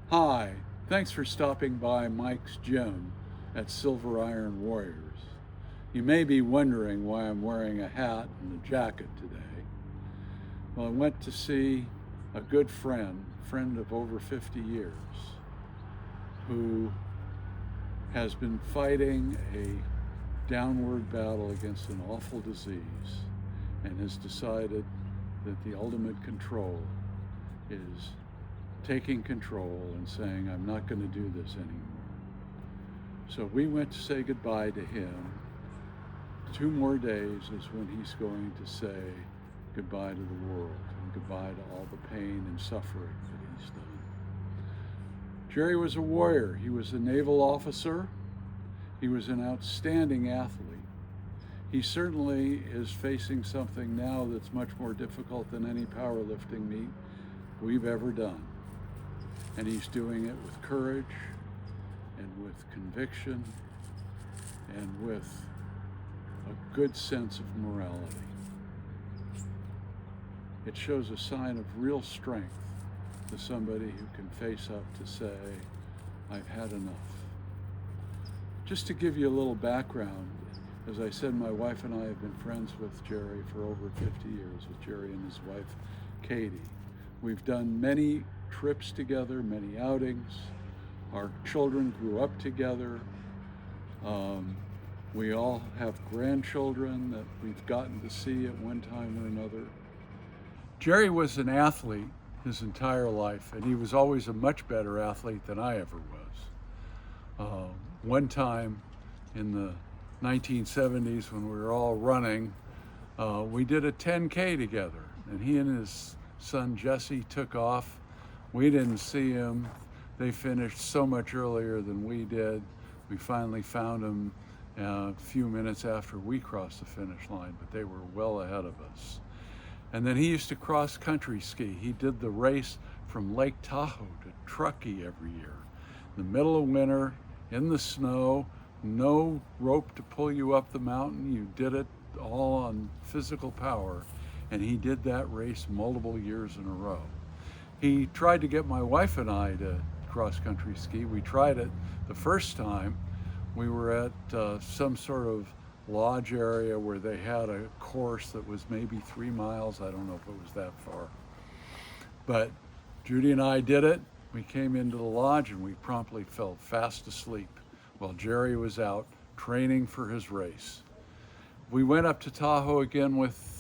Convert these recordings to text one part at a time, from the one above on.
Hi, thanks for stopping by Mike's Gym at Silver Iron Warriors. You may be wondering why I'm wearing a hat and a jacket today. Well, I went to see a good friend of over 50 years, who has been fighting a downward battle against an awful disease and has decided that the ultimate control is taking control and saying, I'm not going to do this anymore. So we went to say goodbye to him. 2 more days is when he's going to say goodbye to the world and goodbye to all the pain and suffering that he's done. Jerry was a warrior. He was a naval officer. He was an outstanding athlete. He certainly is facing something now that's much more difficult than any powerlifting meet we've ever done. And he's doing it with courage and with conviction and with a good sense of morality. It shows a sign of real strength to somebody who can face up to say, I've had enough. Just to give you a little background, as I said, my wife and I have been friends with Jerry for over 50 years, with Jerry and his wife, Katie. We've done many trips together, many outings. Our children grew up together. We all have grandchildren that we've gotten to see at one time or another. Jerry was an athlete his entire life, and he was always a much better athlete than I ever was. One time in the 1970s, when we were all running, we did a 10K together, and he and his son Jesse took off. We didn't see him. They finished so much earlier than we did. We finally found them a few minutes after we crossed the finish line, but they were well ahead of us. And then he used to cross country ski. He did the race from Lake Tahoe to Truckee every year. In the middle of winter, in the snow, no rope to pull you up the mountain. You did it all on physical power. And he did that race multiple years in a row. He tried to get my wife and I to cross country ski. We tried it the first time. We were at some sort of lodge area where they had a course that was maybe 3 miles. I don't know if it was that far. But Judy and I did it. We came into the lodge and we promptly fell fast asleep while Jerry was out training for his race. We went up to Tahoe again with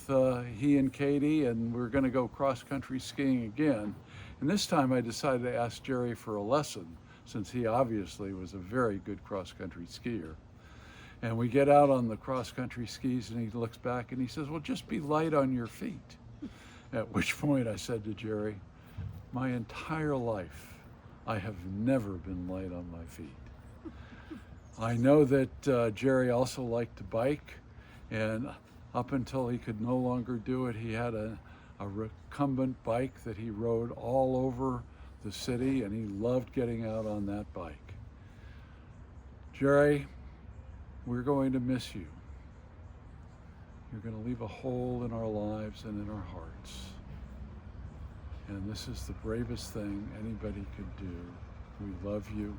he and Katie, and we were going to go cross-country skiing again. And this time I decided to ask Jerry for a lesson, since he obviously was a very good cross-country skier. And we get out on the cross-country skis, and he looks back and he says, well, just be light on your feet. At which point I said to Jerry, my entire life, I have never been light on my feet. I know that Jerry also liked to bike, and up until he could no longer do it, he had a recumbent bike that he rode all over the city, and he loved getting out on that bike. Jerry, we're going to miss you. You're going to leave a hole in our lives and in our hearts. And this is the bravest thing anybody could do. We love you.